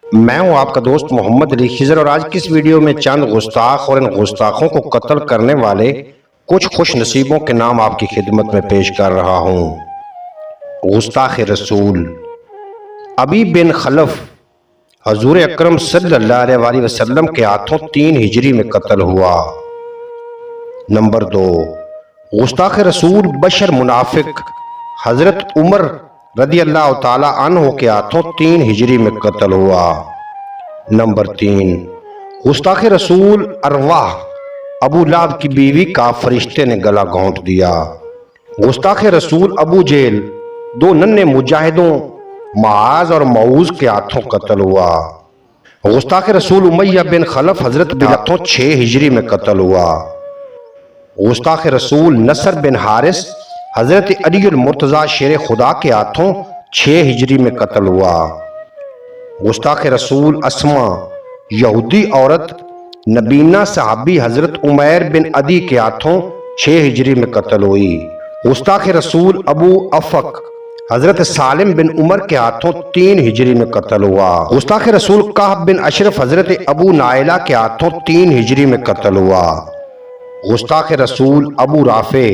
میں ہوں آپ کا دوست محمد علی خضر، اور آج کی اس ویڈیو میں چند گستاخ اور ان گستاخوں کو قتل کرنے والے کچھ خوش نصیبوں کے نام آپ کی خدمت میں پیش کر رہا ہوں۔ گستاخ رسول ابی بن خلف حضور اکرم صلی اللہ علیہ وآلہ وسلم کے ہاتھوں 3 ہجری میں قتل ہوا۔ نمبر 2، گستاخ رسول بشر منافق حضرت عمر رضی اللہ تعالی عنہ کے ہاتھوں 3 ہجری میں قتل ہوا۔ نمبر 3، گستاخ رسول ارواح ابو لہب کی بیوی کا فرشتے نے گلا گھونٹ دیا۔ گستاخ رسول ابو جہل 2 ننھے مجاہدوں معاذ اور معوذ کے ہاتھوں قتل ہوا۔ گستاخ رسول امیہ بن خلف حضرت کے ہاتھوں 6 ہجری میں قتل ہوا۔ گستاخ رسول نصر بن حارث حضرت علی المرتضی شیر خدا کے ہاتھوں 6 ہجری میں قتل ہوا۔ گستاخ رسول اسما یہودی عورت نبینہ صحابی حضرت عمیر بن عدی کے ہاتھوں 6 ہجری میں قتل ہوئی۔ گستاخ رسول ابو افق حضرت سالم بن عمر کے ہاتھوں 3 ہجری میں قتل ہوا۔ گستاخ رسول کعب بن اشرف حضرت ابو نائلہ کے ہاتھوں 3 ہجری میں قتل ہوا۔ گستاخ رسول ابو رافع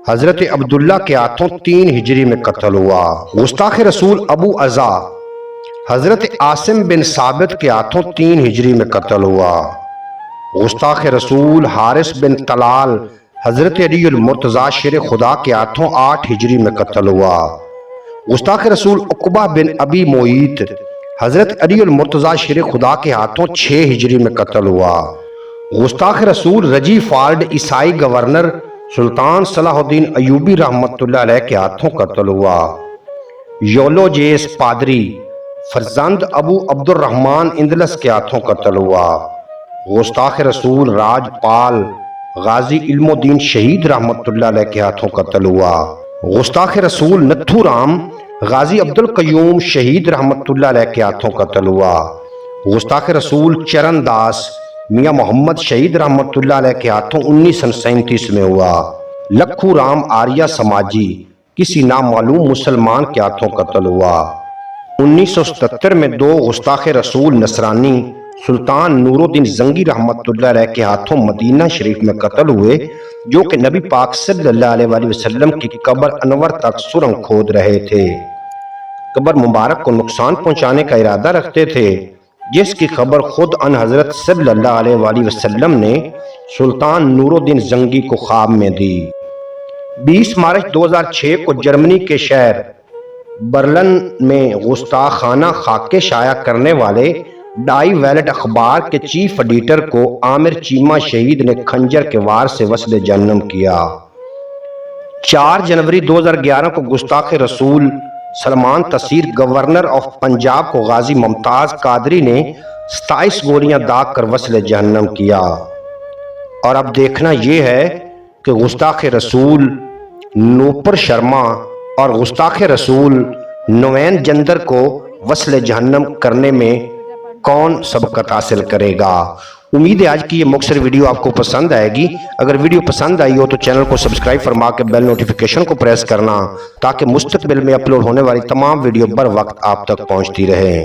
حضرت عبداللہ کے ہاتھوں 3 ہجری میں قتل ہوا۔ گستاخ رسول ابو عزا حضرت عاصم بن ثابت کے ہاتھوں 3 ہجری میں قتل ہوا۔ گستاخ رسول حارث بن طلال حضرت علی المرتضی شیر خدا کے ہاتھوں 8 ہجری میں قتل ہوا۔ گستاخ رسول عقبہ بن ابی معیط حضرت علی المرتضی شیر خدا کے ہاتھوں 6 ہجری میں قتل ہوا۔ گستاخ رسول رجی فالڈ عیسائی گورنر سلطان صلاح الدین ایوبی رحمت اللہ علیہ کے ہاتھوں قتل ہوا۔ یولوجیس پادری فرزند ابو عبد الرحمن اندلس کے ہاتھوں قتل ہوا۔ گستاخ رسول راج پال غازی علم الدین شہید رحمت اللہ علیہ کے ہاتھوں قتل ہوا۔ گستاخ رسول نتھو رام غازی عبد القیوم شہید رحمت اللہ علیہ کے ہاتھوں قتل ہوا۔ گستاخ رسول چرن داس میاں محمد شہید رحمت اللہ علیہ کے ہاتھوں 1937 میں ہوا۔ لکھو رام آریہ سماجی کسی نامعلوم مسلمان کے ہاتھوں قتل ہوا۔ 1977 میں 2 گستاخ رسول نصرانی سلطان نور الدین زنگی رحمت اللہ علیہ کے ہاتھوں مدینہ شریف میں قتل ہوئے، جو کہ نبی پاک صلی اللہ علیہ وآلہ وسلم کی قبر انور تک سرنگ کھود رہے تھے، قبر مبارک کو نقصان پہنچانے کا ارادہ رکھتے تھے، جس کی خبر خود ان حضرت صلی اللہ علیہ وآلہ وسلم نے سلطان نور الدین زنگی کو خواب میں دی۔ 20 مارچ 2006 کو جرمنی کے شہر برلن میں گستاخانہ خاکے شائع کرنے والے ڈائی ویلٹ اخبار کے چیف ایڈیٹر کو عامر چیمہ شہید نے خنجر کے وار سے وصل جہنم کیا۔ 4 جنوری 2011 کو گستاخ رسول سلمان تسیر گورنر آف پنجاب کو غازی ممتاز قادری نے 27 گولیاں داغ کر وصل جہنم کیا۔ اور اب دیکھنا یہ ہے کہ گستاخ رسول نوپر شرما اور گستاخ رسول نوین جندر کو وصل جہنم کرنے میں کون سبقت حاصل کرے گا۔ امید ہے آج کی یہ مختصر ویڈیو آپ کو پسند آئے گی۔ اگر ویڈیو پسند آئی ہو تو چینل کو سبسکرائب فرما کے بیل نوٹیفیکیشن کو پریس کرنا، تاکہ مستقبل میں اپلوڈ ہونے والی تمام ویڈیو بر وقت آپ تک پہنچتی رہے۔